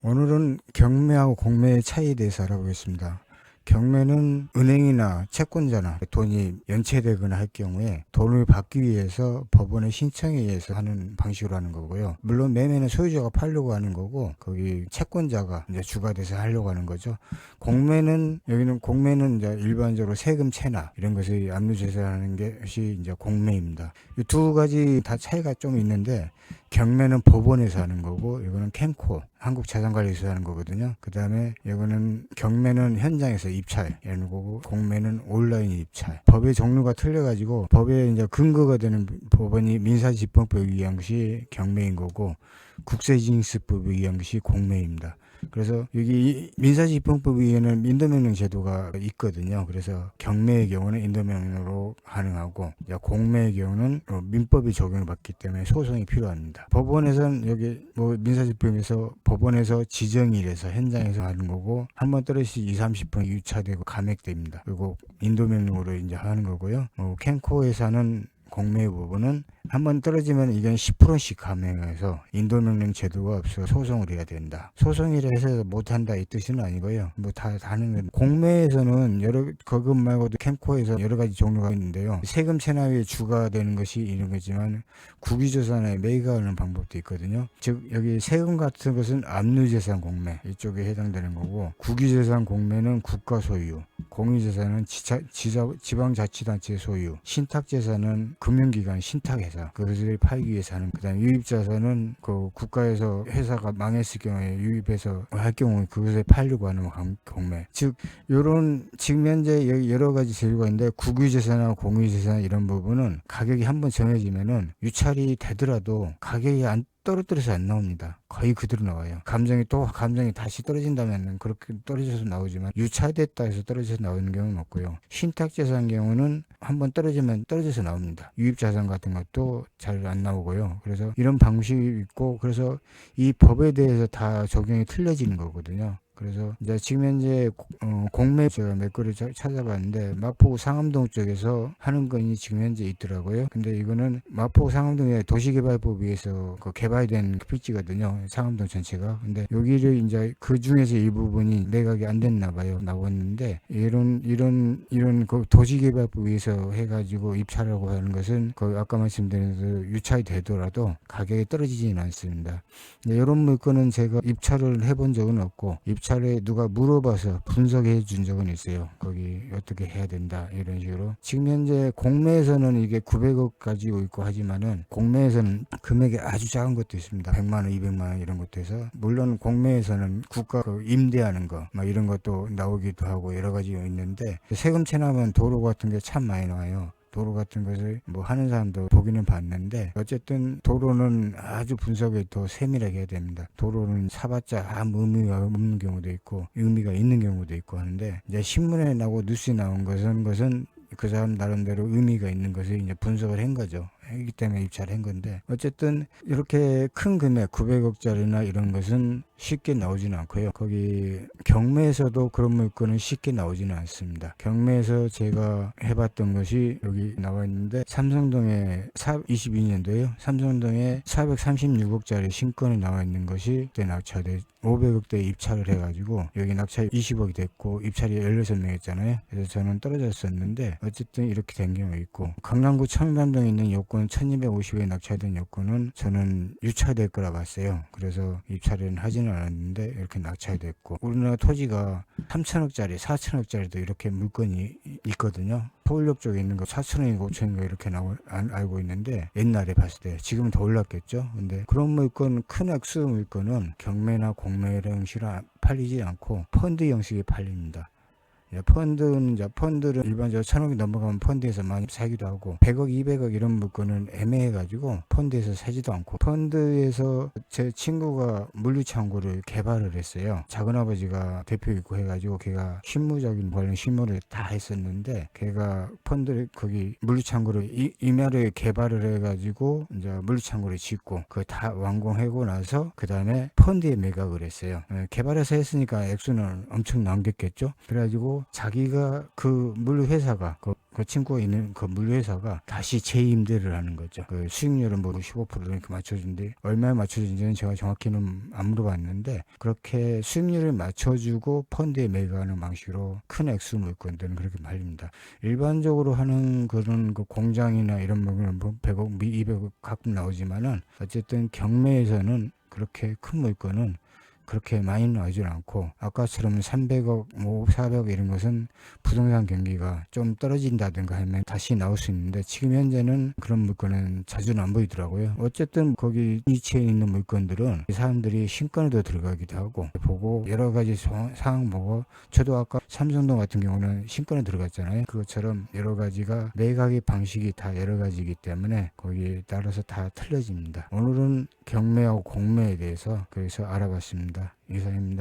오늘은 경매하고 공매의 차이에 대해서 알아보겠습니다. 경매는 은행이나 채권자나 돈이 연체되거나 할 경우에 돈을 받기 위해서 법원의 신청에 의해서 하는 방식으로 하는 거고요. 물론 매매는 소유자가 팔려고 하는 거고, 거기 채권자가 이제 주가 돼서 하려고 하는 거죠. 여기는 공매는 이제 일반적으로 세금 체납 이런 것을 압류제사하는 것이 이제 공매입니다. 이 두 가지 다 차이가 좀 있는데, 경매는 법원에서 하는 거고, 이거는 캠코 한국자산관리에서 하는 거거든요. 그 다음에 이거는 경매는 현장에서 입찰하는 거고, 공매는 온라인 입찰. 법의 종류가 틀려가지고 법에 이제 근거가 되는 법원이 민사집행법에 의한 것이 경매인 거고, 국세징수법에 의한 것이 공매입니다. 그래서 여기 민사집행법 위에는 인도명령 제도가 있거든요. 그래서 경매의 경우는 인도명령으로 가능하고, 공매의 경우는 민법이 적용을 받기 때문에 소송이 필요합니다. 법원에서는 여기 민사집행에서 법원에서 지정일에서 현장에서 하는 거고, 한번 떨어지시 20-30분 유차되고 감액됩니다. 그리고 인도명령으로 이제 하는 거고요. 캠코에서는 공매 부분은 한번 떨어지면 이건 10%씩 감액해서 인도명령 제도가 없어 소송을 해야 된다. 소송이라 해서 못한다 이 뜻은 아니고요. 다 하는 건. 공매에서는 그것 말고도 캠코에서 여러 가지 종류가 있는데요. 세금 체납이 주가 되는 것이 이런 거지만 국유재산에 매각하는 방법도 있거든요. 즉 여기 세금 같은 것은 압류재산 공매 이쪽에 해당되는 거고, 국유재산 공매는 국가 소유, 공유재산은 지방자치단체 소유, 신탁재산은 금융기관 신탁회사 그것을 팔기 위해서 하는, 그 다음에 유입자산은 그 국가에서 회사가 망했을 경우에 유입해서 할 경우에 그것을 팔려고 하는 공매. 즉 이런 직면제 여러 가지 재료가 있는데, 국유재산이나 공유재산 이런 부분은 가격이 한번 정해지면은 유찰이 되더라도 가격이 떨어뜨려서 안 나옵니다. 거의 그대로 나와요. 감정이 다시 떨어진다면 그렇게 떨어져서 나오지만, 유찰됐다 해서 떨어져서 나오는 경우는 없고요. 신탁재산 경우는 한번 떨어지면 떨어져서 나옵니다. 유입자산 같은 것도 잘 안 나오고요. 그래서 이런 방식이 있고, 그래서 이 법에 대해서 다 적용이 틀려지는 거거든요. 그래서 이제 지금 현재 공매 제가 몇 거를 찾아봤는데, 마포 상암동 쪽에서 하는 건이 지금 현재 있더라고요. 근데 이거는 마포 상암동의 도시개발법 위에서 개발된 필지거든요. 상암동 전체가. 근데 여기를 이제 그 중에서 일부분이 매각이 안 됐나 봐요. 나왔는데, 이런 그 도시개발법 위에서 해가지고 입찰하고 하는 것은 아까 말씀드린 유찰이 되더라도 가격이 떨어지지는 않습니다. 이런 물건은 제가 입찰을 해본 적은 없고, 입찰에 누가 물어봐서 분석해 준 적은 있어요. 거기 어떻게 해야 된다 이런 식으로. 지금 현재 공매에서는 이게 900억 가지고 있고 하지만은, 공매에서는 금액이 아주 작은 것도 있습니다. 100만 원, 200만 원 이런 것도 해서. 물론 공매에서는 국가 임대하는 거 이런 것도 나오기도 하고 여러 가지 있는데, 세금 체납은 도로 같은 게 참 많이 나와요. 도로 같은 것을 하는 사람도 보기는 봤는데, 어쨌든 도로는 아주 분석을 더 세밀하게 해야 됩니다. 도로는 사봤자 아무 의미가 없는 경우도 있고 의미가 있는 경우도 있고 하는데, 이제 신문에 나오고 뉴스에 나온 것은 그 사람 나름대로 의미가 있는 것을 이제 분석을 한 거죠. 이기 때문에 입찰한 건데, 어쨌든 이렇게 큰 금액 900억짜리나 이런 것은 쉽게 나오지는 않고요. 거기 경매에서도 그런 물건은 쉽게 나오지는 않습니다. 경매에서 제가 해봤던 것이 여기 나와 있는데, 삼성동에 22년도에요. 삼성동에 436억짜리 신건이 나와 있는 것이 그때 낙찰돼 500억대 입찰을 해가지고, 여기 낙찰 20억이 됐고 입찰이 16명 했잖아요. 그래서 저는 떨어졌었는데, 어쨌든 이렇게 된 경우 있고, 강남구 청담동에 있는 요건 1250에 낙찰된 요건은 저는 유찰될 거라 봤어요. 그래서 입찰은 하지는 않았는데 이렇게 낙찰됐고, 우리나라 토지가 3천억짜리 4천억짜리도 이렇게 물건이 있거든요. 서울역 쪽에 있는 거 4천원인가 5천원인가 이렇게 알고 있는데, 옛날에 봤을 때. 지금은 더 올랐겠죠. 근데 그런 물건, 큰 액수 물건은 경매나 공매 형식으로 팔리지 않고 펀드 형식이 팔립니다. 펀드는 일반적으로 1,000억이 넘어가면 펀드에서 많이 사기도 하고, 100억, 200억 이런 물건은 애매해가지고 펀드에서 사지도 않고, 펀드에서 제 친구가 물류창고를 개발을 했어요. 작은아버지가 대표이고 해가지고 걔가 실무적인 관련 실무를 다 했었는데, 걔가 펀드를 거기 물류창고를 임야를 개발을 해가지고 이제 물류창고를 짓고 그거 다 완공하고 나서 그 다음에 펀드에 매각을 했어요. 개발해서 했으니까 액수는 엄청 남겼겠죠. 그래가지고 그리고 자기가 그 물회사가 그 친구가 있는 그 물회사가 다시 재임대를 하는 거죠. 그 수익률은 뭐 15% 이렇게 맞춰준데 얼마에 맞춰준지는 제가 정확히는 안 물어봤는데 그렇게 수익률을 맞춰주고 펀드에 매각하는 방식으로 큰 액수 물건들은 그렇게 말립니다. 일반적으로 하는 그런 그 공장이나 이런 물건은 뭐 100억, 200억 가끔 나오지만은 어쨌든 경매에서는 그렇게 큰 물건은 그렇게 많이 나오질 않고 아까처럼 300억, 뭐 400억 이런 것은 부동산 경기가 좀 떨어진다든가 하면 다시 나올 수 있는데 지금 현재는 그런 물건은 자주는 안 보이더라고요. 어쨌든 거기 위치에 있는 물건들은 사람들이 신권에도 들어가기도 하고 보고 여러 가지 상황 보고 저도 아까 삼성동 같은 경우는 신권에 들어갔잖아요. 그것처럼 여러 가지가 매각의 방식이 다 여러 가지이기 때문에 거기에 따라서 다 틀려집니다. 오늘은 경매하고 공매에 대해서 그래서 알아봤습니다. 이상입니다.